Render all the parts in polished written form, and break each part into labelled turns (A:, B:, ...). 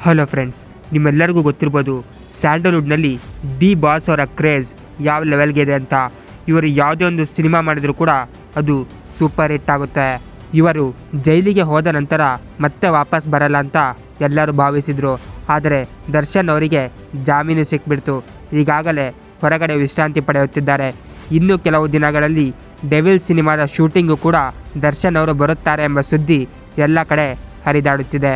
A: Hello friends, ನಿಮ್ಮೆಲ್ಲರಿಗೂ ಗೊತ್ತಿರ್ಬೋದು ಸ್ಯಾಂಡಲ್ವುಡ್ನಲ್ಲಿ D boss ಅವರ ಕ್ರೇಜ್ ಯಾವ ಲೆವೆಲ್ಗೆ ಇದೆ ಅಂತ. ಇವರು ಯಾವುದೇ ಒಂದು ಸಿನಿಮಾ ಮಾಡಿದರೂ ಕೂಡ ಅದು ಸೂಪರ್ ಹಿಟ್ ಆಗುತ್ತೆ. ಇವರು ಜೈಲಿಗೆ ಹೋದ ನಂತರ ಮತ್ತೆ ವಾಪಸ್ ಬರಲ್ಲ ಅಂತ ಎಲ್ಲರೂ ಭಾವಿಸಿದರು. ಆದರೆ ದರ್ಶನ್ ಅವರಿಗೆ ಜಾಮೀನು ಸಿಕ್ಬಿಡ್ತು. ಈಗಾಗಲೇ ಹೊರಗಡೆ ವಿಶ್ರಾಂತಿ ಪಡೆಯುತ್ತಿದ್ದಾರೆ. ಇನ್ನು ಕೆಲವು ದಿನಗಳಲ್ಲಿ ಡೆವಿಲ್ ಸಿನಿಮಾದ ಶೂಟಿಂಗು ಕೂಡ ದರ್ಶನ್ ಅವರು ಬರುತ್ತಾರೆ ಎಂಬ ಸುದ್ದಿ ಎಲ್ಲ ಕಡೆ ಹರಿದಾಡುತ್ತಿದೆ.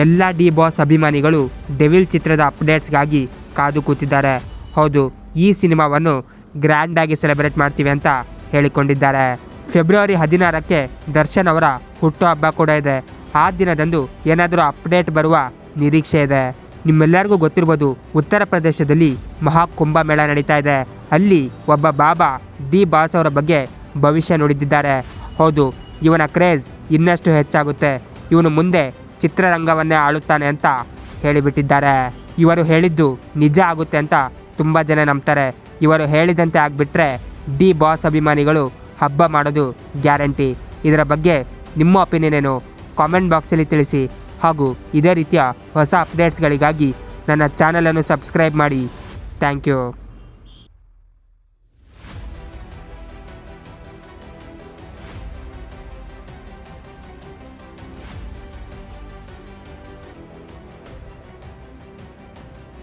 A: ಎಲ್ಲ ಡಿ ಬಾಸ್ ಅಭಿಮಾನಿಗಳು ಡೆವಿಲ್ ಚಿತ್ರದ ಅಪ್ಡೇಟ್ಸ್ಗಾಗಿ ಕಾದು ಕೂತಿದ್ದಾರೆ. ಹೌದು, ಈ ಸಿನಿಮಾವನ್ನು ಗ್ರ್ಯಾಂಡಾಗಿ ಸೆಲೆಬ್ರೇಟ್ ಮಾಡ್ತೀವಿ ಅಂತ ಹೇಳಿಕೊಂಡಿದ್ದಾರೆ. ಫೆಬ್ರವರಿ 16ಕ್ಕೆ ದರ್ಶನ್ ಅವರ ಹುಟ್ಟುಹಬ್ಬ ಕೂಡ ಇದೆ. ಆ ದಿನದಂದು ಏನಾದರೂ ಅಪ್ಡೇಟ್ ಬರುವ ನಿರೀಕ್ಷೆ ಇದೆ. ನಿಮ್ಮೆಲ್ಲರಿಗೂ ಗೊತ್ತಿರ್ಬೋದು, ಉತ್ತರ ಪ್ರದೇಶದಲ್ಲಿ ಮಹಾಕುಂಭಮೇಳ ನಡೀತಾ ಇದೆ. ಅಲ್ಲಿ ಒಬ್ಬ ಬಾಬಾ ಡಿ ಬಾಸ್ ಅವರ ಬಗ್ಗೆ ಭವಿಷ್ಯ ನುಡಿದಿದ್ದಾರೆ. ಹೌದು, ಇವನ ಕ್ರೇಜ್ ಇನ್ನಷ್ಟು ಹೆಚ್ಚಾಗುತ್ತೆ. ಇವನು ಮುಂದೆ ಚಿತ್ರರಂಗವನ್ನೇ ಆಳುತ್ತಾನೆ ಅಂತ ಹೇಳಿಬಿಟ್ಟಿದ್ದಾರೆ. ಇವರು ಹೇಳಿದ್ದು ನಿಜ ಆಗುತ್ತೆ ಅಂತ ತುಂಬ ಜನ ನಂಬ್ತಾರೆ. ಇವರು ಹೇಳಿದಂತೆ ಆಗಿಬಿಟ್ರೆ ಡಿ ಬಾಸ್ ಅಭಿಮಾನಿಗಳು ಹಬ್ಬ ಮಾಡೋದು ಗ್ಯಾರಂಟಿ. ಇದರ ಬಗ್ಗೆ ನಿಮ್ಮ ಒಪಿನಿಯನ್ ಏನು? ಕಾಮೆಂಟ್ ಬಾಕ್ಸಲ್ಲಿ ತಿಳಿಸಿ. ಹಾಗೂ ಇದೇ ರೀತಿಯ ಹೊಸ ಅಪ್ಡೇಟ್ಸ್ಗಳಿಗಾಗಿ ನನ್ನ ಚಾನಲನ್ನು ಸಬ್ಸ್ಕ್ರೈಬ್ ಮಾಡಿ. Thank you.